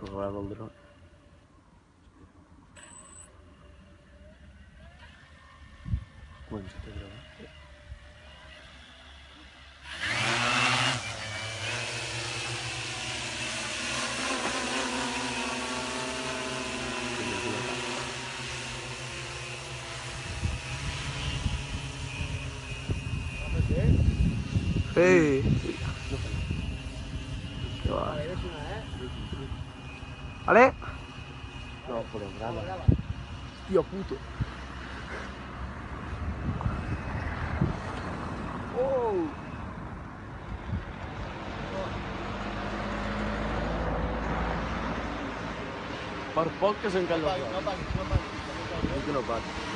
raro el dron. Bueno, se te graba. ¡Eh! ¿Qué va? ¿Vale? No, pero graba. Tío puto. ¡Oh! Per poc que s'encalla el No paguis. no paguis.